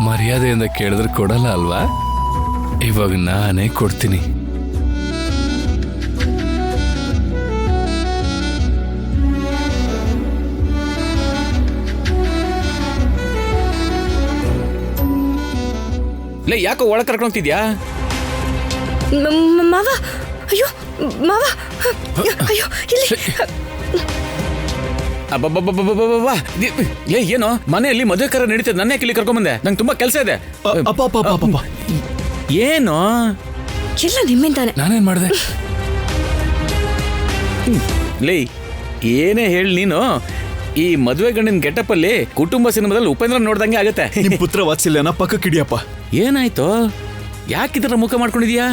ಮರ್ಯಾದೆಯಿಂದ ಕೇಳಿದ್ರೆ ಕೊಡಲ್ಲ ಅಲ್ವಾ? ಇವಾಗ ನಾನೇ ಕೊಡ್ತೀನಿ. ಲೇ, ಯಾಕೋ ಒಳಗೆ ಕರ್ಕೊಂತಿದ್ಯಾ? ಮಾವ, ಅಯ್ಯೋ ಮಾವ, ಅಯ್ಯೋ ಇಲ್ಲಿ. ಲೇ, ಏನೋ ಮನೆಯಲ್ಲಿ ಮದುವೆ ಕರ ನಡೀತದೆ, ನನ್ನ ಯಾಕೆ ಇಲ್ಲಿ ಕರ್ಕೊಂಬಂದೆ? ನಂಗೆ ತುಂಬಾ ಕೆಲಸ ಇದೆ. ಏನು ಎಲ್ಲ ನಿಮ್ಮಿಂದಾನೆ. ನಾನೇನ್ ಮಾಡಿದೆ? ಲೇ, ಏನೇ ಹೇಳಿ ನೀನು, ಈ ಮದುವೆ ಗಂಡಿನ ಗೆಟಪ್ ಅಲ್ಲಿ ಕುಟುಂಬ ಸಿನಿಮಾದಲ್ಲಿ ಉಪೇಂದ್ರ ನೋಡ್ದಂಗೆ ಆಗತ್ತೆ. ನಿಮ್ ಪುತ್ರ ವಾತ್ಸಲ್ಯನ ಪಕ್ಕಕ್ಕೆ ಹಿಡಿಯಪ್ಪ. ಏನಾಯ್ತು? ಯಾಕಿದ್ರ ಮುಖ ಮಾಡ್ಕೊಂಡಿದ್ಯಾ?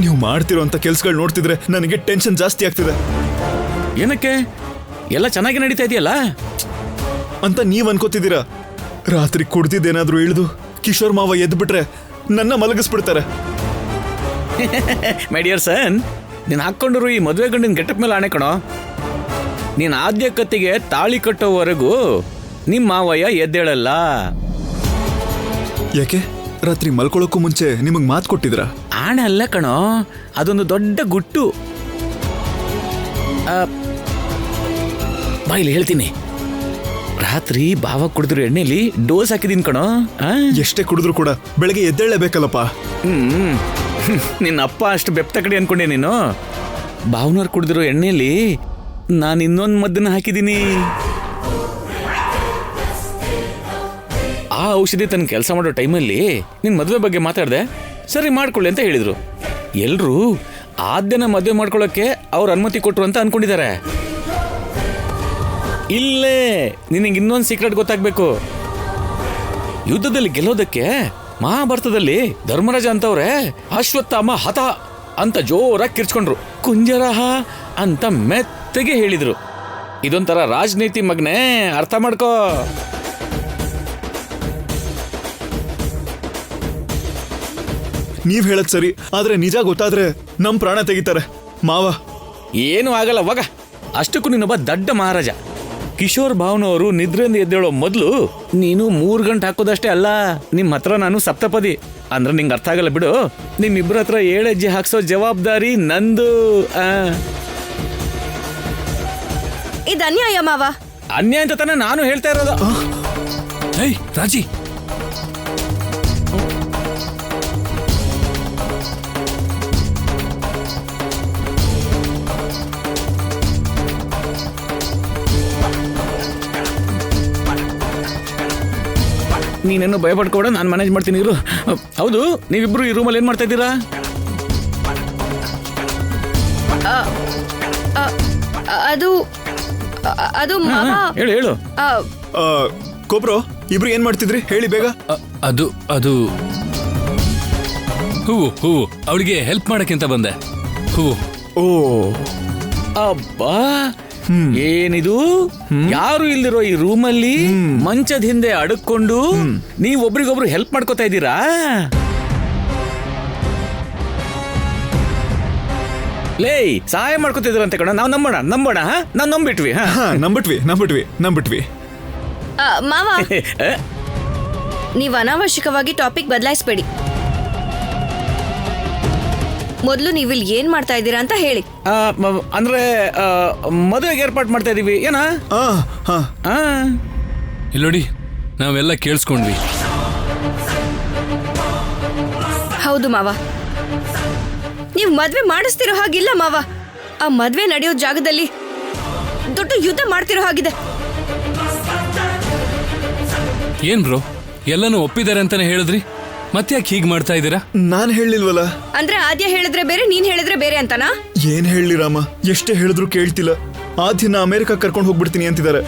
ನೀವು ಮಾಡ್ತಿರೋಂತ ಕೆಲ್ಸಗಳು ನೋಡ್ತಿದ್ರೆ ನನಗೆ ಟೆನ್ಷನ್ ಜಾಸ್ತಿ ಆಗ್ತಿದೆ. ಏನಕ್ಕೆ? ಎಲ್ಲ ಚೆನ್ನಾಗಿ ನಡೀತಾ ಇದೆಯಲ್ಲ ಅಂತ ನೀವ್ ಅನ್ಕೋತಿದ್ದೀರಾ? ರಾತ್ರಿ ಕುಡ್ದಿದ್ದೇನಾದ್ರೂ ಇಳಿದು ಕಿಶೋರ್ ಮಾವ ಎದ್ದು ಬಿಟ್ರೆ ನನ್ನ ಮಲಗಿಸ್ಬಿಡ್ತಾರೆ. ಮೈ ಡಿಯರ್ ಸನ್, ನೀನು ಹಾಕೊಂಡಿರೋ ಈ ಮದುವೆ ಗಂಡಿನ ಗೆಟಪ್ ಮೇಲೆ ಆಣೆ ಕಣೋ. ನೀನು ಆದ್ಯ ಕತ್ತಿಗೆ ತಾಳಿ ಕಟ್ಟೋವರೆಗೂ ನಿಮ್ಮ ಮಾವಯ್ಯ ಎದ್ದೇಳಲ್ಲ. ಯಾಕೆ? ರಾತ್ರಿ ಮಲ್ಕೊಳ್ಳೋಕ್ಕೂ ಮುಂಚೆ ನಿಮಗ್ ಮಾತು ಕೊಟ್ಟಿದ್ರ? ಆಣೆ ಅಲ್ಲ ಕಣೋ, ಅದೊಂದು ದೊಡ್ಡ ಗುಟ್ಟು. ಬಾಯಿಲಿ ಹೇಳ್ತೀನಿ. ರಾತ್ರಿ ಬಾವ ಕುಡಿದ್ರು ಎಣ್ಣೆಲಿ ಡೋಸ್ ಹಾಕಿದೀನಿ ಕಣೋ. ಎಷ್ಟೇ ಕುಡಿದ್ರು ಕೂಡ ಬೆಳಗ್ಗೆ ಎದ್ದೇಳಲೇಬೇಕಲ್ಲಪ್ಪ. ನಿನ್ನ ಅಪ್ಪ ಅಷ್ಟು ಬೆಪ್ತ ಕಡೆ ಅನ್ಕೊಂಡೆ ನೀನು? ಬಾವನವ್ರು ಕುಡಿದಿರೋ ಎಣ್ಣೆಲಿ ನಾನು ಇನ್ನೊಂದು ಮದ್ದನ್ನ ಹಾಕಿದ್ದೀನಿ. ಆ ಔಷಧಿ ತನ್ನ ಕೆಲಸ ಮಾಡೋ ಟೈಮಲ್ಲಿ ನಿನ್ನ ಮದುವೆ ಬಗ್ಗೆ ಮಾತಾಡ್ದೆ. ಸರಿ ಮಾಡ್ಕೊಳ್ಳಿ ಅಂತ ಹೇಳಿದ್ರು. ಎಲ್ರೂ ಆದ್ಯನ ಮದುವೆ ಮಾಡ್ಕೊಳ್ಳೋಕೆ ಅವ್ರ ಅನುಮತಿ ಕೊಟ್ರು ಅಂತ ಅನ್ಕೊಂಡಿದ್ದಾರೆ. ಇಲ್ಲೇ ನಿನಗೆ ಇನ್ನೊಂದು ಸೀಕ್ರೆಟ್ ಗೊತ್ತಾಗ್ಬೇಕು. ಯುದ್ಧದಲ್ಲಿ ಗೆಲ್ಲೋದಕ್ಕೆ ಮಹಾಭಾರತದಲ್ಲಿ ಧರ್ಮರಾಜ ಅಂತವ್ರೆ ಅಶ್ವತ್ಥಾಮ ಹತ ಅಂತ ಜೋರಾಗಿ ಕಿರ್ಚ್ಕೊಂಡ್ರು. ಕುಂಜರಹ ಅಂತ ಮೆತ್ತಗೆ ಹೇಳಿದ್ರು. ಇದೊಂಥರ ರಾಜನೀತಿ ಮಗ್ನೆ, ಅರ್ಥ ಮಾಡ್ಕೋ. ನೀವ್ ಹೇಳದ್ ಸರಿ, ಆದ್ರೆ ನಿಜ ಗೊತ್ತಾದ್ರೆ ನಮ್ ಪ್ರಾಣ ತೆಗಿತಾರೆ ಮಾವ. ಏನು ಆಗಲ್ಲ ವಾಗ. ಅಷ್ಟಕ್ಕೂ ನೀನೊಬ್ಬ ದಡ್ಡ ಮಹಾರಾಜ. ಕಿಶೋರ್ ಭಾವನವರು ನಿದ್ರೆಯಿಂದ ಎದ್ದೇಳೋ ಮೊದಲು ನೀನು 3 ಗಂಟೆ ಹಾಕೋದಷ್ಟೇ ಅಲ್ಲ, ನಿಮ್ಮ ಹತ್ರ ನಾನು ಸಪ್ತಪದಿ. ಅಂದ್ರೆ ನಿಂಗೆ ಅರ್ಥ ಆಗಲ್ಲ ಬಿಡು. ನಿಮ್ಮಿಬ್ಬರ ಹತ್ರ 7 ಹೆಜ್ಜೆ ಹಾಕ್ಸೋ ಜವಾಬ್ದಾರಿ ನಂದು. ಇದು ಅನ್ಯಾಯ ಮಾವ. ಅನ್ಯಾಯ ಅಂತ ತಾನೇ ನಾನು ಹೇಳ್ತಾ ಇರೋದು. ಏಯ್ ರಾಜಿ, ನೀನೇನು ಭಯ ಪಡ್ಕೋಬೇಡ, ನಾನು ಮ್ಯಾನೇಜ್ ಮಾಡ್ತೀನಿ ಇರು. ಹೌದು, ನೀವಿಬ್ರು ಈ ರೂಮಲ್ಲಿ ಏನ್ ಮಾಡ್ತಾ ಇದ್ದೀರಾ? ಅದು ಅದು ಮಾವ. ಹೇಳು ಹೇಳು. ಕೊಬ್ರೋ, ಇಬ್ರು ಏನ್ ಮಾಡ್ತಿದ್ರಿ ಹೇಳಿ ಬೇಗ. ಅದು ಅದು ಹೂವು ಅವಳಿಗೆ ಹೆಲ್ಪ್ ಮಾಡಕ್ಕಿಂತ ಬಂದೆ. ಹೂವು. ಓ ಅಬ್ಬಾ, ಏನಿದು? ಯಾರು ಇಲ್ದಿರೋ ಈ ರೂಮಲ್ಲಿ ಮಂಚದ ಹಿಂದೆ ಅಡಕೊಂಡು ನೀವು ಒಬ್ರಿಗೊಬ್ರು ಹೆಲ್ಪ್ ಮಾಡ್ಕೋತಾ ಇದ್ದೀರಾ? ಲೇ, ಸಹಾಯ ಮಾಡ್ಕೋತಿದ್ರಂತೆ ಕಣ. ನಾವು ನಂಬೋಣ ನಾವು ನಂಬಿಟ್ವಿ. ನಂಬಿಟ್ವಿ. ಮಾವ, ನೀವು ಅನಾವಶ್ಯಕವಾಗಿ ಟಾಪಿಕ್ ಬದಲಾಯಿಸಬೇಡಿ. ಮೊದಲು ನೀವಿಲ್ಲಿ ಏನ್ ಮಾಡ್ತಾ ಇದ್ದೀರಾ ಅಂತ ಹೇಳಿ. ಅಂದ್ರೆ ಮದುವೆಗೆ ಏರ್ಪಾಟ್ ಮಾಡ್ತಾ ಇದೀವಿ ಏನ? ಇಲ್ಲೋಡಿ, ನಾವೆಲ್ಲ ಕೇಳಿಸ್ಕೊಂಡ್ವಿ. ಹೌದು ಮಾವ, ನೀವು ಮದ್ವೆ ಮಾಡಿಸ್ತಿರೋ ಹಾಗಿಲ್ಲ ಮಾವ. ಆ ಮದ್ವೆ ನಡೆಯೋ ಜಾಗದಲ್ಲಿ ದೊಡ್ಡ ಯುದ್ಧ ಮಾಡ್ತಿರೋ ಹಾಗಿದೆ. ಏನ್ ಬ್ರೋ ಎಲ್ಲನೂ ಒಪ್ಪಿದ್ದಾರೆ ಅಂತಾನೆ ಹೇಳಿದ್ರಿ, ಮತ್ತೆ ಯಾಕೆ ಹೀಗ್ ಮಾಡ್ತಾ ಇದ್ದೀರಾ? ನಾನ್ ಹೇಳಿಲ್ವಲ್ಲ. ಅಂದ್ರೆ ಆದ್ಯ ಹೇಳಿದ್ರೆ ಬೇರೆ, ನೀನ್ ಹೇಳಿದ್ರೆ ಬೇರೆ ಅಂತನಾ? ಏನ್ ಹೇಳಿ ರಾಮ, ಎಷ್ಟೇ ಹೇಳಿದ್ರು ಕೇಳ್ತಿಲ್ಲ. ಆದ್ಯನ ಅಮೆರಿಕ ಕರ್ಕೊಂಡು ಹೋಗ್ಬಿಡ್ತೀನಿ ಅಂತಿದ್ದಾರೆ.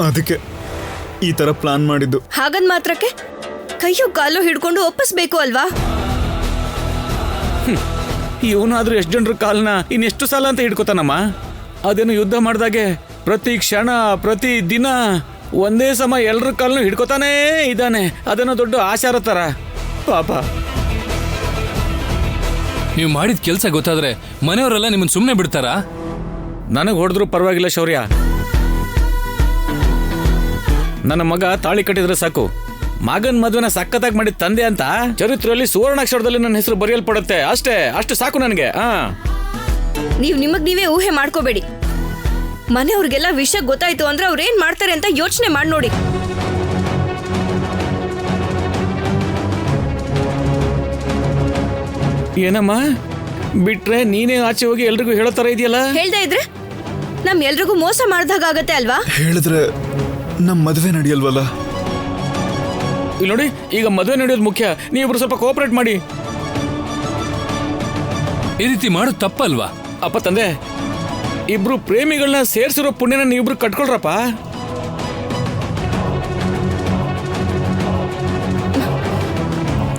ಅದಕ್ಕೆ ಈ ತರ ಪ್ಲಾನ್ ಮಾಡಿದ್ದು. ಹಾಗಂದ್ ಮಾತ್ರಕ್ಕೆ ಕೈಯೋ ಕಾಲು ಹಿಡ್ಕೊಂಡು ಒಪ್ಪಿಸ್ಬೇಕು ಅಲ್ವಾ? ಇವನಾದ್ರೂ ಎಷ್ಟು ಜನರ ಕಾಲ್ನ ಇನ್ನೆಷ್ಟು ಸಲ ಅಂತ ಹಿಡ್ಕೋತಾನಮ್ಮ. ಅದೇನು ಯುದ್ಧ ಮಾಡ್ದಾಗೆ ಪ್ರತಿ ಕ್ಷಣ ಪ್ರತಿ ದಿನ ಒಂದೇ ಸಮ ಎಲ್ರ ಕಾಲ್ನು ಹಿಡ್ಕೋತಾನೇ ಇದ್ದಾನೆ. ಅದೇನೋ ದೊಡ್ಡ ಆಚಾರ ತರ ಪಾಪ. ನೀವು ಮಾಡಿದ ಕೆಲಸ ಗೊತ್ತಾದ್ರೆ ಮನೆಯವರೆಲ್ಲ ನಿಮ್ಮನ್ನ ಸುಮ್ಮನೆ ಬಿಡ್ತಾರಾ? ನನಗೆ ಹೊಡೆದ್ರು ಪರವಾಗಿಲ್ಲ ಶೌರ್ಯ. ನನ್ನ ಮಗ ತಾಳಿ ಕಟ್ಟಿದ್ರೆ ಸಾಕು. ಮಗನ್ ಮದುವೆನ ಸಖತ್ತಾಗಿ ಮಾಡಿದ ತಂದೆ ಅಂತ ಚರಿತ್ರೆಯಲ್ಲಿ ಸುವರ್ಣಾಕ್ಷರದಲ್ಲಿ ನನ್ನ ಹೆಸರು ಬರೆಯಲ್ಪಡುತ್ತೆ. ಅಷ್ಟು ಸಾಕು ನನಗೆ. ನೀವ್ ನಿಮಗ್ ನೀವೇ ಊಹೆ ಮಾಡ್ಕೋಬೇಡಿ. ಮನೆಯವ್ರಿಗೆಲ್ಲ ವಿಷಯ ಗೊತ್ತಾಯ್ತು ಅಂದ್ರೆ ಅವ್ರು ಏನ್ ಮಾಡ್ತಾರೆ ಅಂತ ಯೋಚನೆ ಮಾಡಿ ನೋಡಿ. ಏನಮ್ಮ ಬಿಟ್ರೆ ನೀನೇ ಆಚೆ ಹೋಗಿ ಎಲ್ರಿಗೂ ಹೇಳೋ ತರ ಇದೆಯಲ್ಲ? ಹೇಳ್ದೆ ಇದ್ರೆ ನಮ್ ಎಲ್ರಿಗೂ ಮೋಸ ಮಾಡ್ದಾಗತ್ತೆ ಅಲ್ವಾ? ಹೇಳಿದ್ರೆ ನಮ್ ಮದ್ವೆ ನಡೆಯಲ್ವಲ್ಲ. ಇಲ್ಲಿ ನೋಡಿ, ಈಗ ಮದುವೆ ನಡೆಯೋದು ಮುಖ್ಯ. ನೀವಿಬ್ರು ಸ್ವಲ್ಪ ಕೋಆಪರೇಟ್ ಮಾಡಿ. ಈ ರೀತಿ ಮಾಡೋದು ತಪ್ಪಲ್ವಾ? ಅಪ್ಪ ತಂದೆ, ಇಬ್ರು ಪ್ರೇಮಿಗಳನ್ನ ಸೇರ್ಸಿರೋ ಪುಣ್ಯನ ನೀವಿಬ್ರು ಕಟ್ಕೊಳ್ರಪ್ಪ.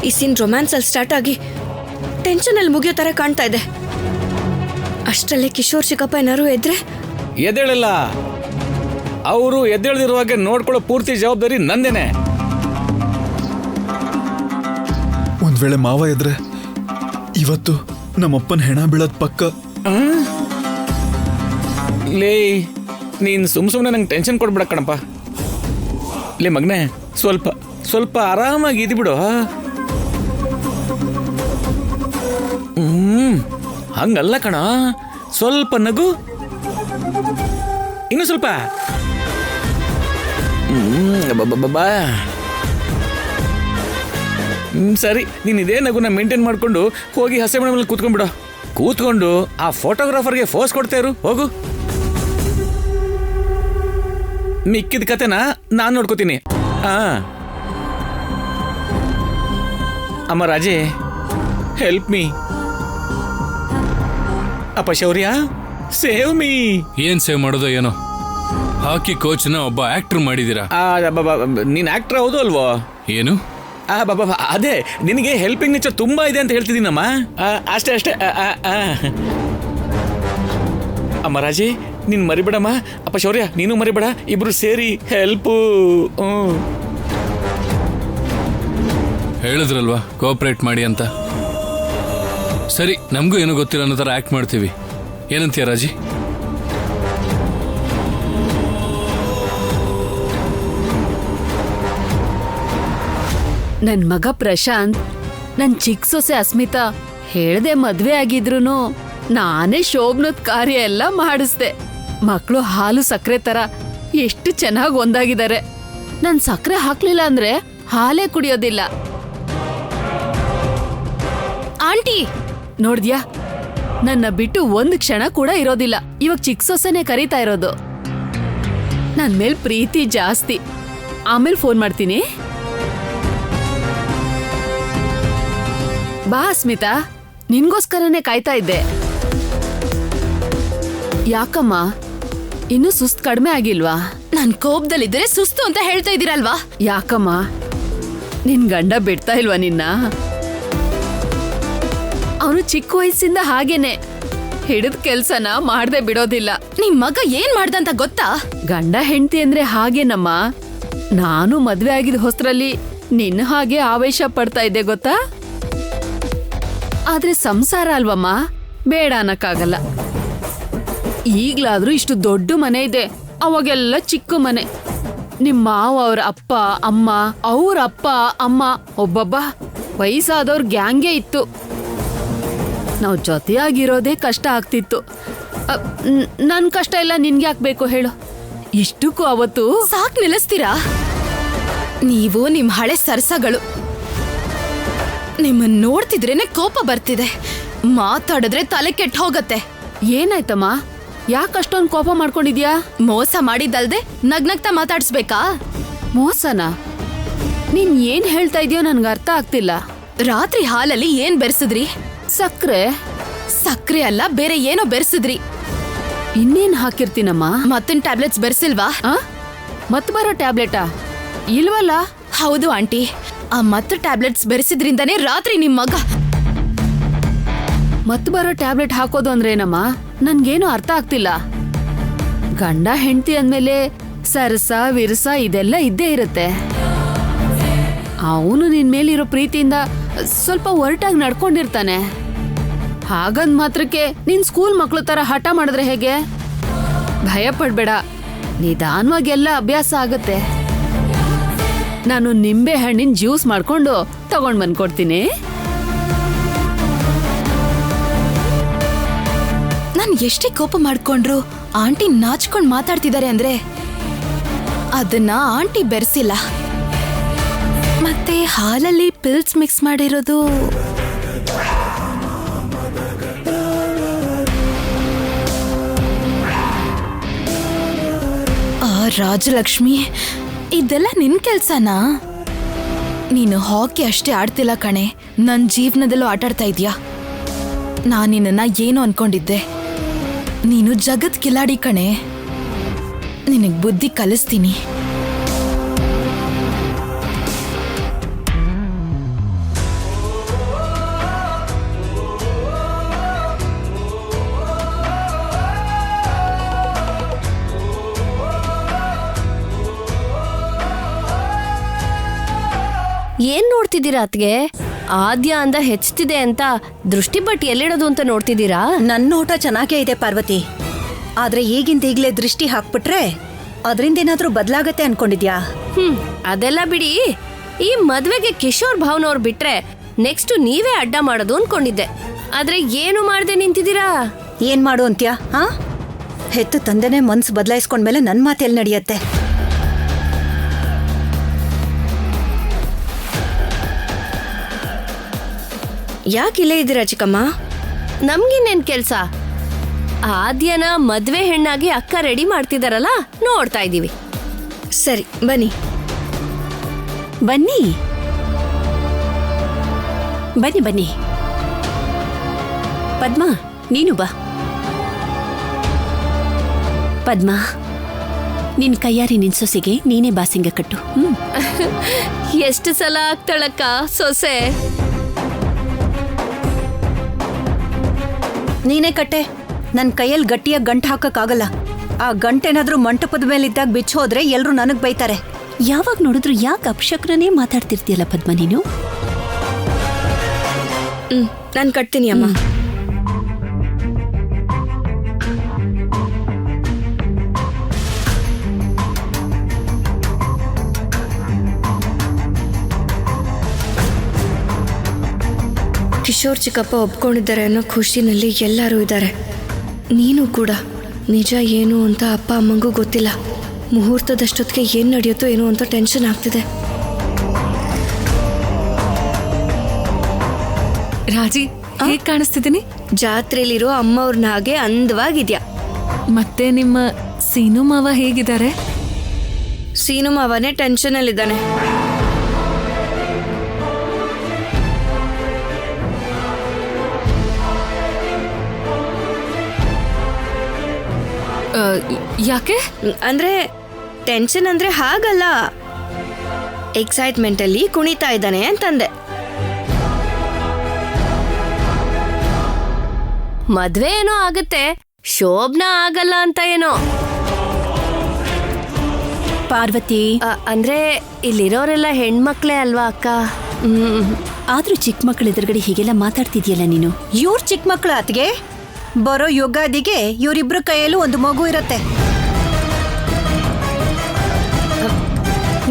ಈ ಸೀನ್ ರೊಮ್ಯಾನ್ಸ್ ಅಲ್ಲಿ ಸ್ಟಾರ್ಟ್ ಆಗಿ ಟೆನ್ಷನ್ ಅಲ್ಲಿ ಮುಗಿಯೋ ತರ ಕಾಣ್ತಾ ಇದೆ. ಅಷ್ಟರಲ್ಲೇ ಕಿಶೋರ್ ಚಿಕ್ಕಪ್ಪ ಏನಾರು ಎದ್ರೆ ಎದ್ದೇಳಲ್ಲ. ಅವರು ಎದ್ದೇಳದಿರುವಾಗ ನೋಡ್ಕೊಳ್ಳೋ ಪೂರ್ತಿ ಜವಾಬ್ದಾರಿ ನಂದೇನೆ. ಒಂದ್ ವೇಳೆ ಮಾವ ಇದ್ರೆ ಇವತ್ತು ನಮ್ಮಪ್ಪನ ಹೆಣ ಬೀಳೋದ್ ಪಕ್ಕ. ಲೇ, ನೀನ್ ಸುಮ್ನೆ ನಂಗೆ ಟೆನ್ಷನ್ ಕೊಡ್ಬಿಡ ಕಣಪ್ಪ. ಲೇ ಮಗನೇ, ಸ್ವಲ್ಪ ಆರಾಮಾಗಿ ಇದ್ಬಿಡು. ಹಂಗಲ್ಲ ಕಣ, ಸ್ವಲ್ಪ ನಗು, ಇನ್ನು ಸ್ವಲ್ಪ. ಸರಿ, ನೀನ್ ಇದೇ ನಗುನ ಮೇಂಟೈನ್ ಮಾಡ್ಕೊಂಡು ಹೋಗಿ ಹಸೆ ಮನೆ ಮೇಲೆ ಕೂತ್ಕೊಂಡ್ಬಿಡು. ಕೂತ್ಕೊಂಡು ಆ ಫೋಟೋಗ್ರಾಫರ್ಗೆ ಫೋಸ್ ಕೊಡ್ತಾ ಇರು. ಹೋಗು. ಮಿಕ್ಕಿದ ಕತೆನ ನಾನ್ ನೋಡ್ಕೋತೀನಿ. ಅಮ್ಮ ರಾಜೇ, ಹೆಲ್ಪ್ ಮೀ. ಅಪ್ಪ ಶೌರ್ಯ, ಸೇವ್ ಮೀ. ಏನ್ ಸೇವ್ ಮಾಡೋದು ಏನೋ. ಹಾಕಿ ಕೋಚ್ನ ಒಬ್ಬ ಆಕ್ಟರ್ ಮಾಡಿದೀರಾ. ನೀನ್ ಆಕ್ಟರ್ ಹೌದು ಅಲ್ವೋ? ಏನು? ಅದೇ ನಿನಗೆ ಹೆಲ್ಪಿಂಗ್ ನೇಚರ್ ತುಂಬಾ ಇದೆ ಅಂತ ಹೇಳ್ತಿದ್ದೀನಮ್ಮ. ಅಷ್ಟೇ. ಅಮ್ಮ ರಾಜೇ, ನೀನ್ ಮರಿಬೇಡಮ್ಮ. ಅಪ್ಪ ಶೌರ್ಯ, ನೀನು ಮರಿಬೇಡ. ಇಬ್ರು ಸೇರಿ ಹೆಲ್ಪು. ಹೇಳಿದ್ರಲ್ವಾ ಕೋಆಪರೇಟ್ ಮಾಡಿ ಅಂತ. ಸರಿ, ನಮಗೂ ಏನೋ ಗೊತ್ತಿಲ್ಲ ಅನ್ನೋ ತರ ಆಕ್ಟ್ ಮಾಡ್ತೀವಿ. ಏನಂತೀಯ ರಾಜಿ? ನನ್ ಮಗ ಪ್ರಶಾಂತ್, ನನ್ ಚಿಕ್ಕ ಸೊಸೆ ಅಸ್ಮಿತಾ ಹೇಳ್ದೆ ಮದ್ವೆ ಆಗಿದ್ರು ನಾನೇ ಶೋಭನದ್ ಕಾರ್ಯ ಎಲ್ಲ ಮಾಡಿಸ್ದೆ. ಮಕ್ಕಳು ಹಾಲು ಸಕ್ಕರೆ ತರ ಎಷ್ಟು ಚೆನ್ನಾಗಿ ಒಂದಾಗಿದ್ದಾರೆ. ನನ್ ಸಕ್ಕರೆ ಹಾಕ್ಲಿಲ್ಲ ಅಂದ್ರೆ ಹಾಲೇ ಕುಡಿಯೋದಿಲ್ಲ. ಆಂಟಿ ನೋಡ್ದ್ಯಾ, ನನ್ನ ಬಿಟ್ಟು ಒಂದ್ ಕ್ಷಣ ಕೂಡ ಇರೋದಿಲ್ಲ. ಇವಾಗ ಚಿಕ್ಕ ಸೊಸೆನೆ ಕರೀತಾ ಇರೋದು. ನನ್ ಮೇಲ್ ಪ್ರೀತಿ ಜಾಸ್ತಿ. ಆಮೇಲೆ ಫೋನ್ ಮಾಡ್ತೀನಿ. ಬಾ ಅಸ್ಮಿತಾ, ನಿನ್ಗೋಸ್ಕರನೇ ಕಾಯ್ತಾ ಇದ್ದೆ. ಯಾಕಮ್ಮ, ಇನ್ನು ಸುಸ್ತು ಕಡಿಮೆ ಆಗಿಲ್ವಾ? ನಾನ್ ಕೋಪದಲ್ಲಿದ್ರೆ ಸುಸ್ತು ಅಂತ ಹೇಳ್ತಾ ಇದ್ದೀರಲ್ವಾ? ಯಾಕಮ್ಮ, ನಿನ್ ಗಂಡ ಬಿಡ್ತಾ ಇಲ್ವಾ ನಿನ್ನ? ಅವನು ಚಿಕ್ಕ ವಯಸ್ಸಿಂದ ಹಾಗೇನೆ, ಹಿಡಿದ ಕೆಲ್ಸನ ಮಾಡ್ದೆ ಬಿಡೋದಿಲ್ಲ. ನಿಮ್ ಮಗ ಏನ್ ಮಾಡ್ದಂತ ಗೊತ್ತಾ? ಗಂಡ ಹೆಂಡತಿ ಅಂದ್ರೆ ಹಾಗೇನಮ್ಮ. ನಾನು ಮದ್ವೆ ಆಗಿದ ಹೊಸ್ತ್ರಲ್ಲಿ ನಿನ್ನ ಹಾಗೆ ಆವೇಶ ಪಡ್ತಾ ಇದ್ದೆ ಗೊತ್ತಾ? ಆದ್ರೆ ಸಂಸಾರ ಅಲ್ವಮ್ಮ, ಬೇಡ ಅನ್ನಕ್ಕಾಗಲ್ಲ. ಈಗ್ಲಾದ್ರೂ ಇಷ್ಟು ದೊಡ್ಡ ಮನೆ ಇದೆ, ಅವಾಗೆಲ್ಲ ಚಿಕ್ಕ ಮನೆ. ನಿಮ್ ಮಾವ ಅವ್ರ ಅಪ್ಪ ಅಮ್ಮ, ಅವ್ರ ಅಪ್ಪ ಅಮ್ಮ, ಒಬ್ಬೊಬ್ಬ ವಯಸ್ಸಾದವ್ರ ಗ್ಯಾಂಗೇ ಇತ್ತು. ನಾವು ಜೊತೆಯಾಗಿರೋದೇ ಕಷ್ಟ ಆಗ್ತಿತ್ತು. ನನ್ ಕಷ್ಟ ಎಲ್ಲ ನಿನ್ಗೆ ಹಾಕ್ಬೇಕು ಹೇಳು? ಇಷ್ಟಕ್ಕೂ ಅವತ್ತು ಸಾಕ್ ನಿಲ್ಲಿಸ್ತೀರಾ? ನೀವು ನಿಮ್ ಹಳೆ ಸರ್ಸಗಳು. ನಿಮ್ಮನ್ನ ನೋಡ್ತಿದ್ರೇನೆ ಕೋಪ ಬರ್ತಿದೆ. ಮಾತಾಡಿದ್ರೆ ತಲೆ ಕೆಟ್ಟ ಹೋಗತ್ತೆ. ಏನಾಯ್ತಮ್ಮ? ಯಾಕಷ್ಟೊಂದು ಕೋಪ ಮಾಡ್ಕೊಂಡಿದ್ಯಾ? ಮೋಸ ಮಾಡಿದ್ದಲ್ದೆ ನಗ್ನಗ್ತಾ ಮಾತಾಡ್ಸ್ಬೇಕಾ? ಮೋಸನಾ? ನೀನ್ ಏನ್ ಹೇಳ್ತಾ ಇದೆಯೋ ನನ್ಗೆ ಅರ್ಥ ಆಗ್ತಿಲ್ಲ. ರಾತ್ರಿ ಹಾಲಲ್ಲಿ ಏನ್ ಬೆರೆಸಿದ್ರಿ? ಸಕ್ರೆ? ಸಕ್ರೆ ಅಲ್ಲ, ಬೇರೆ ಏನೋ ಬೆರೆಸಿದ್ರಿ. ಇನ್ನೇನ್ ಹಾಕಿರ್ತೀನಮ್ಮ? ಮತ್ತಿನ ಟ್ಯಾಬ್ಲೆಟ್ಸ್ ಬೆರೆಸಿಲ್ವಾ? ಮತ್ ಬರೋ ಟ್ಯಾಬ್ಲೆಟಾ? ಇಲ್ವಲ್ಲ. ಹೌದು ಆಂಟಿ, ಆ ಮತ್ತೆ ಟ್ಯಾಬ್ಲೆಟ್ಸ್ ಬೆರೆಸಿದ್ರಿಂದಾನೇ ರಾತ್ರಿ ನಿಮ್ ಮಗ. ಮತ್ ಬರೋ ಟ್ಯಾಬ್ಲೆಟ್ ಹಾಕೋದು ಅಂದ್ರೆ ಏನಮ್ಮ? ನನ್ಗೇನು ಅರ್ಥ ಆಗ್ತಿಲ್ಲ. ಗಂಡ ಹೆಂಡತಿ ಅಂದ್ಮೇಲೆ ಸರಸ ವಿರಸ ಇದೆಲ್ಲ ಇದ್ದೇ ಇರುತ್ತೆ. ಅವನು ನಿನ್ ಮೇಲಿರೋ ಪ್ರೀತಿಯಿಂದ ಸ್ವಲ್ಪ ಒರಟಾಗಿ ನಡ್ಕೊಂಡಿರ್ತಾನೆ. ಹಾಗಂದ್ ಮಾತ್ರಕ್ಕೆ ನೀನ್ ಸ್ಕೂಲ್ ಮಕ್ಳು ತರ ಹಠ ಮಾಡಿದ್ರೆ ಹೇಗೆ? ಭಯ ಪಡ್ಬೇಡ, ನಿಧಾನವಾಗಿ ಎಲ್ಲ ಅಭ್ಯಾಸ ಆಗತ್ತೆ. ನಾನು ನಿಂಬೆ ಹಣ್ಣಿನ ಜ್ಯೂಸ್ ಮಾಡ್ಕೊಂಡು ತಗೊಂಡ್ ಬಂದ್ಕೊಡ್ತೀನಿ. ನಾನ್ ಎಷ್ಟೇ ಕೋಪ ಮಾಡ್ಕೊಂಡ್ರು ಆಂಟಿ ನಾಚ್ಕೊಂಡ್ ಮಾತಾಡ್ತಿದ್ದಾರೆ ಅಂದ್ರೆ ಅದನ್ನ ಆಂಟಿ ಬೆರೆಸಿಲ್ಲ. ಮತ್ತೆ ಹಾಲಲ್ಲಿ ಪಿಲ್ಸ್ ಮಿಕ್ಸ್ ಮಾಡಿರೋದು ಆ ರಾಜಲಕ್ಷ್ಮಿ, ಇದೆಲ್ಲ ನಿನ್ ಕೆಲ್ಸನಾ? ನೀನು ಹಾಕಿ ಅಷ್ಟೇ ಆಡ್ತಿಲ್ಲ ಕಣೆ, ನನ್ ಜೀವನದಲ್ಲೂ ಆಟಾಡ್ತಾ ಇದ್ಯಾ. ನಾನು ನಿನ್ನ ಏನು ಅನ್ಕೊಂಡಿದ್ದೆ? ನೀನು ಜಗತ್ ಕಿಲಾಡಿ ಕಣೆ, ನಿನಗ್ ಬುದ್ಧಿ ಕಲಿಸ್ತೀನಿ. ಏನ್ ನೋಡ್ತಿದ್ದೀರಾ ಅತ್ಗೆ? ಆದ್ಯ ಅಂದ ಹೆಚ್ಚುತ್ತಿದೆ ಅಂತ ದೃಷ್ಟಿ ಬಟ್ ಎಲ್ಲಿಡೋದು ಅಂತ ನೋಡ್ತಿದ್ದೀರಾ? ನನ್ನ ನೋಟ ಚೆನ್ನಾಗೇ ಇದೆ ಪಾರ್ವತಿ, ಆದ್ರೆ ಈಗಿಂದೀಗ್ಲೇ ದೃಷ್ಟಿ ಹಾಕ್ಬಿಟ್ರೆ ಅದರಿಂದ ಏನಾದ್ರೂ ಬದಲಾಗತ್ತೆ ಅನ್ಕೊಂಡಿದ್ಯಾ? ಅದೆಲ್ಲ ಬಿಡಿ. ಈ ಮದ್ವೆಗೆ ಕಿಶೋರ್ ಭಾವನವ್ರು ಬಿಟ್ರೆ ನೆಕ್ಸ್ಟ್ ನೀವೇ ಅಡ್ಡ ಮಾಡೋದು ಅನ್ಕೊಂಡಿದ್ದೆ. ಆದ್ರೆ ಏನು ಮಾಡ್ದೆ ನಿಂತಿದ್ದೀರಾ? ಏನ್ ಮಾಡು ಅಂತ್ಯಾ? ಹೆತ್ತು ತಂದೆನೇ ಮನ್ಸು ಬದಲಾಯಿಸ್ಕೊಂಡ್ಮೇಲೆ ನನ್ ಮಾತೆಲ್ಲಿ ನಡೆಯತ್ತೆ? ಯಾಕಿಲ್ಲೇ ಇದ್ದೀರಾ ಚಿಕ್ಕಮ್ಮ? ನಮ್ಗಿನ್ನೇನ್ ಕೆಲ್ಸ? ಆದ್ಯನ ಮದ್ವೆ ಹೆಣ್ಣಾಗಿ ಅಕ್ಕ ರೆಡಿ ಮಾಡ್ತಿದಾರಲ್ಲ, ನೋಡ್ತಾ ಇದೀವಿ. ಸರಿ ಬನ್ನಿ. ಬನ್ನಿ ಬನ್ನಿ ಬನ್ನಿ. ಪದ್ಮಾ, ನೀನು ಬಾ. ಪದ್ಮಾ, ನಿನ್ ಕೈಯಾರಿ ನಿನ್ ಸೊಸೆಗೆ ನೀನೇ ಬಾಸಿಂಗ ಕಟ್ಟು. ಎಷ್ಟು ಸಲ ಆಗ್ತಾಳಕ್ಕ ಸೊಸೆ? ನೀನೇ ಕಟ್ಟೆ. ನನ್ ಕೈಯಲ್ಲಿ ಗಟ್ಟಿಯಾಗಿ ಗಂಟು ಹಾಕಕ್ಕಾಗಲ್ಲ. ಆ ಗಂಟೇನಾದ್ರೂ ಮಂಟಪದ ಮೇಲಿದ್ದಾಗ ಬಿಚ್ಚೋದ್ರೆ ಎಲ್ರು ನನಗ್ ಬೈತಾರೆ. ಯಾವಾಗ ನೋಡಿದ್ರು ಯಾಕೆ ಅಪಶಕ್ರನೇ ಮಾತಾಡ್ತಿರ್ತೀಯಲ್ಲ ಪದ್ಮ ನೀನು? ನಾನು ಕಟ್ತೀನಿ ಅಮ್ಮ. ಕಿಶೋರ್ ಚಿಕ್ಕಪ್ಪ ಒಪ್ಕೊಂಡಿದ್ದಾರೆ ಅನ್ನೋ ಖುಷಿನಲ್ಲಿ ಎಲ್ಲರೂ ಇದ್ದಾರೆ, ನೀನು ಕೂಡ. ನಿಜ ಏನು ಅಂತ ಅಪ್ಪ ಅಮ್ಮಂಗೂ ಗೊತ್ತಿಲ್ಲ. ಮುಹೂರ್ತದಷ್ಟೊತ್ತಿಗೆ ಏನು ನಡೆಯುತ್ತೋ ಏನೋ ಅಂತ ಟೆನ್ಷನ್ ಆಗ್ತಿದೆ. ರಾಜಿ, ಹೇಗ್ ಕಾಣಿಸ್ತಿದ್ದೀನಿ? ಜಾತ್ರೆಲಿರೋ ಅಮ್ಮವ್ರನ್ನ ಹಾಗೆ ಅಂದವಾಗಿದ್ಯಾ. ಮತ್ತೆ ನಿಮ್ಮ ಸೀನು ಮಾವ ಹೇಗಿದ್ದಾರೆ? ಸೀನು ಮಾವನೇ ಟೆನ್ಷನಲ್ಲಿದ್ದಾನೆ. ಯಾಕೆ? ಅಂದ್ರೆ ಟೆನ್ಷನ್ ಅಂದ್ರೆ ಹಾಗಲ್ಲ, ಎಕ್ಸೈಟ್ಮೆಂಟ್ ಅಲ್ಲಿ ಕುಣಿತಾ ಇದ್ದಾನೆ ಅಂತಂದೆ. ಮದ್ವೆ ಏನೋ ಆಗತ್ತೆ, ಶೋಭನಾ ಆಗಲ್ಲ ಅಂತ ಏನೋ. ಪಾರ್ವತಿ, ಅಂದ್ರೆ ಇಲ್ಲಿರೋರೆಲ್ಲ ಹೆಣ್ಮಕ್ಳೇ ಅಲ್ವಾ ಅಕ್ಕ? ಆದ್ರೂ ಚಿಕ್ಕ ಮಕ್ಕಳ ಎದುರುಗಡೆ ಹೀಗೆಲ್ಲ ಮಾತಾಡ್ತಿದ್ಯಲ್ಲ ನೀನು. ಇವ್ರ ಚಿಕ್ಕ ಮಕ್ಳು ಅತ್ಗೆ. ಬರೋ ಯುಗಾದಿಗೆ ಇವರಿಬ್ರು ಕೈಯಲ್ಲೂ ಒಂದು ಮಗು ಇರತ್ತೆ.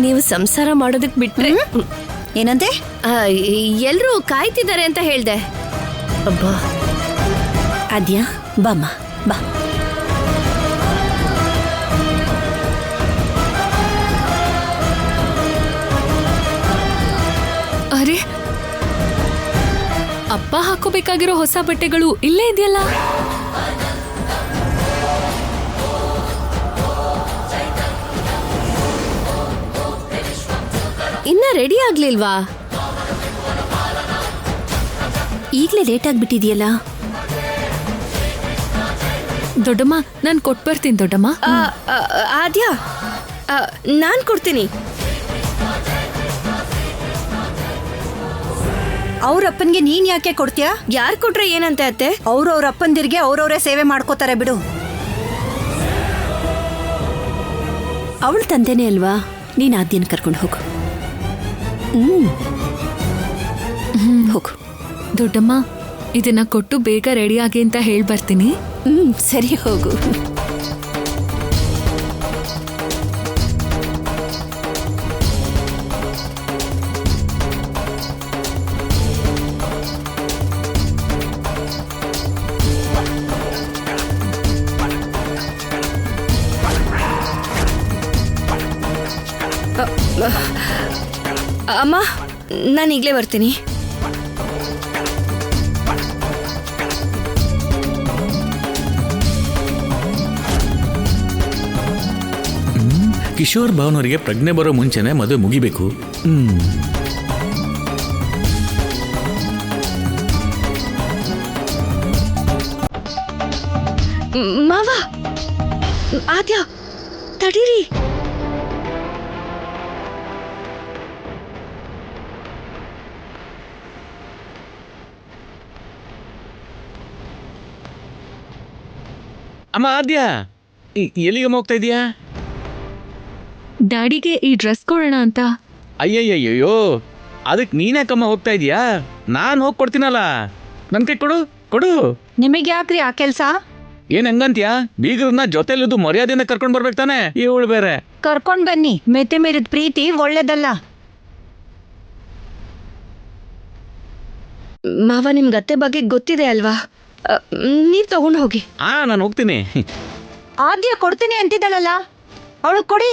ನೀವು ಸಂಸಾರ ಮಾಡೋದಕ್ ಬಿಟ್ರೆ ಏನಂತೆ? ಎಲ್ರೂ ಕಾಯ್ತಿದ್ದಾರೆ ಅಂತ ಹೇಳ್ದೆ. ಅಬ್ಬಾ, ಆದ್ಯಾ ಬಾಮ್ಮ ಬಾ. ಅರೆ, ಅಪ್ಪ ಹಾಕೋಬೇಕಾಗಿರೋ ಹೊಸ ಬಟ್ಟೆಗಳು ಇಲ್ಲೇ ಇದೆಯಲ್ಲ. ಇನ್ನ ರೆಡಿ ಆಗ್ಲಿಲ್ವಾ? ಈಗ್ಲೇ ಲೇಟ್ ಆಗ್ಬಿಟ್ಟಿದ್ಯಲ್ಲ. ದೊಡ್ಡಮ್ಮ ನಾನು ಕೊಟ್ಬರ್ತೀನಿ ದೊಡ್ಡಮ್ಮ. ಆದ್ಯ, ನಾನು ಕೊಡ್ತೀನಿ. ಅವ್ರಪ್ಪನ್ಗೆ ನೀನ್ ಯಾಕೆ ಕೊಡ್ತೀಯಾ? ಯಾರು ಕೊಟ್ರೆ ಏನಂತೆ ಅತ್ತೆ? ಅವ್ರವ್ರ ಅಪ್ಪಂದಿರ್ಗೆ ಅವ್ರವ್ರೇ ಸೇವೆ ಮಾಡ್ಕೋತಾರೆ ಬಿಡು. ಅವಳ ತಂದೆನೇ ಅಲ್ವಾ, ನೀನ್ ಆದ್ಯನ ಕರ್ಕೊಂಡು ಹೋಗು. ಹೋಗು. ದೊಡ್ಡಮ್ಮ ಇದನ್ನ ಕೊಟ್ಟು ಬೇಗ ರೆಡಿ ಆಗಿ ಅಂತ ಹೇಳಿ ಬರ್ತೀನಿ. ಸರಿ, ಹೋಗು. ಅಮ್ಮ, ನಾನು ಈಗಲೇ ಬರ್ತೀನಿ. ಕಿಶೋರ್ ಭಾವನವರಿಗೆ ಪ್ರಜ್ಞೆ ಬರೋ ಮುಂಚೆನೆ ಮದುವೆ ಮುಗಿಬೇಕು. ಮಾವ, ಆದ್ಯ, ತಡೀರಿ. ಅಮ್ಮ ಆದ್ಯ, ಎಲ್ಲಿಗೆ ಹೋಗ್ತಾ ಇದೀಯಾ? ಡ್ಯಾಡಿಗೆ ಈ ಡ್ರೆಸ್ ಕೊಡೋಣ ಅಂತ. ಅಯ್ಯಯ್ಯಯ್ಯೋ, ಅದಕ್ಕೆ ನೀನ್ಯಾಕಮ್ಮ ಹೋಗ್ತಾ ಇದೀಯಾ? ನಾನು ಹೋಗಿ ಕೊಡ್ತೀನಲ್ಲ. ನನ್ನ ಕೈ ಕೊಡು ಕೊಡು. ನಿಮಗೆ ಯಾಕ್ರಿ ಆ ಕೆಲ್ಸ? ಏನ್ ಹಂಗಂತ್ಯಾ? ಬೀಗರನ್ನ ಜೊತೆಲಿದ್ದು ಮರ್ಯಾದೆಯಿಂದ ಕರ್ಕೊಂಡ್ ಬರ್ಬೇಕು ತಾನೆ. ಇವಳು ಬೇರೆ. ಕರ್ಕೊಂಡ್ ಬನ್ನಿ. ಮೆತ್ತೆ ಮೀರಿದ ಪ್ರೀತಿ ಒಳ್ಳೇದಲ್ಲ. ಮಾವ, ನಿಮ್ಗೆ ಅತ್ತೆ ಬಗ್ಗೆ ಗೊತ್ತಿದೆ ಅಲ್ವಾ? ನೀವ್ ತಗೊಂಡು ಹೋಗಿ. ನಾನು ಹೋಗ್ತೀನಿ. ಆದ್ಯ ಕೊಡ್ತೀನಿ ಅಂತಿದ್ದಾಳಲ್ಲ, ಅವಳು ಕೊಡಿ.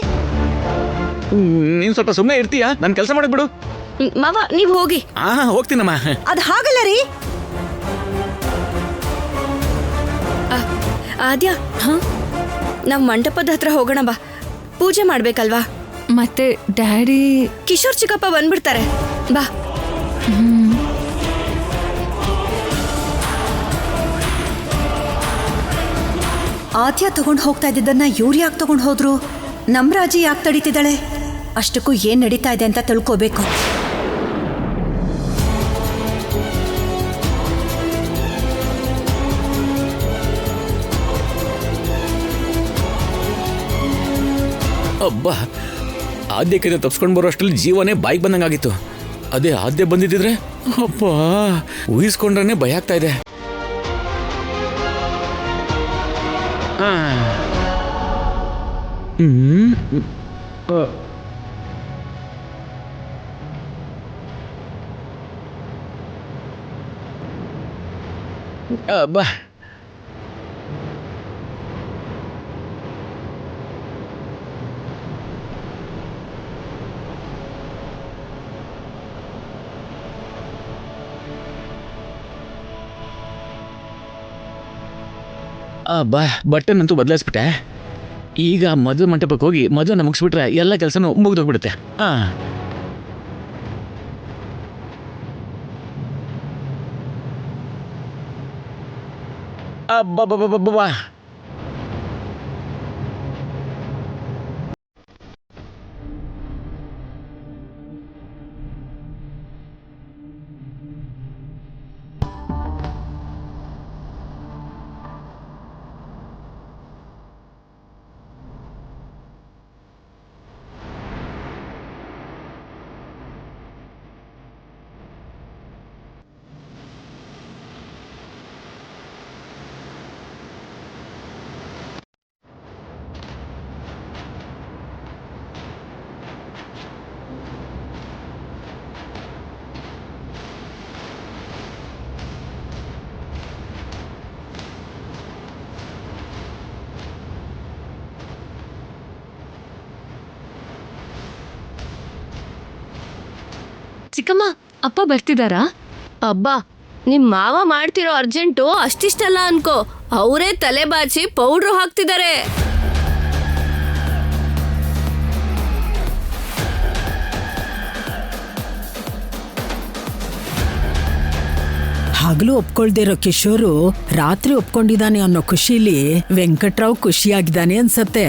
ನೀನ್ ಸ್ವಲ್ಪ ಸುಮ್ಮನೆ ಇರ್ತೀಯಾ? ನನ್ ಕೆಲಸ ಮಾಡಕ್ ಬಿಡು. ಮಾವ, ನೀವ್ ಹೋಗಿ. ಹೋಗ್ತೀನಮ್ಮ. ಅದ್ ಹಾಗಲ್ಲ ರೀ. ಆದ್ಯ, ನಾವ್ ಮಂಟಪದ ಹತ್ರ ಹೋಗೋಣ ಬಾ. ಪೂಜೆ ಮಾಡ್ಬೇಕಲ್ವಾ? ಮತ್ತೆ ಡ್ಯಾಡಿ ಕಿಶೋರ್ ಚಿಕ್ಕಪ್ಪ ಬಂದ್ಬಿಡ್ತಾರೆ. ಬಾ. ಆದ್ಯ ತಗೊಂಡು ಹೋಗ್ತಾ ಇದ್ದಿದ್ದನ್ನ ಇವ್ರು ಯಾಕೆ ತಗೊಂಡು ಹೋದ್ರು? ನಮ್ರಾಜಿ ಯಾಕೆ ತಡೀತಿದ್ದಾಳೆ? ಅಷ್ಟಕ್ಕೂ ಏನ್ ನಡೀತಾ ಇದೆ ಅಂತ ತಿಳ್ಕೋಬೇಕು. ಅಬ್ಬಾ, ಆದ್ಯಕ್ಕಿಂತ ತಪ್ಸ್ಕೊಂಡು ಬರೋ ಅಷ್ಟರಲ್ಲಿ ಜೀವನೇ ಬಾಯಿಗೆ ಬಂದಂಗಾಗಿತ್ತು. ಅದೇ ಆದ್ಯ ಬಂದಿದ್ದಿದ್ರೆ ಅಪ್ಪ, ಊಹಿಸ್ಕೊಂಡ್ರೆ ಭಯ ಆಗ್ತಾ ಇದೆ. ಅಬ್ಬಾ, ಬಟ್ಟೆನಂತೂ ಬದಲಾಯಿಸ್ಬಿಟ್ಟೆ. ಈಗ ಮದುವೆ ಮಂಟಪಕ್ಕೆ ಹೋಗಿ ಮದುವೆನ ಮುಗಿಸ್ಬಿಟ್ರೆ ಎಲ್ಲ ಕೆಲಸನೂ ಮುಗಿದೋಗ್ಬಿಡುತ್ತೆ. ಅಬ್ಬಬ್ಬಬ್ಬಬ್ಬಾ, ಚಿಕ್ಕಮ್ಮ, ಅಪ್ಪ ಬರ್ತಿದಾರಾ? ಅಬ್ಬಾ, ನಿಮ್ ಮಾವ ಮಾಡ್ತಿರೋ ಅರ್ಜೆಂಟು ಅಷ್ಟಿಷ್ಟಲ್ಲ ಅನ್ಕೋ. ಅವರೇ ತಲೆ ಬಾಚಿ ಪೌಡ್ರು ಹಾಕ್ತಿದ್ದಾರೆ. ಹಗಲು ಒಪ್ಕೊಳ್ದಿರೋ ಕಿಶೋರು ರಾತ್ರಿ ಒಪ್ಕೊಂಡಿದ್ದಾನೆ ಅನ್ನೋ ಖುಷಿಲಿ ವೆಂಕಟ್ರಾವ್ ಖುಷಿಯಾಗಿದ್ದಾನೆ ಅನ್ಸತ್ತೆ.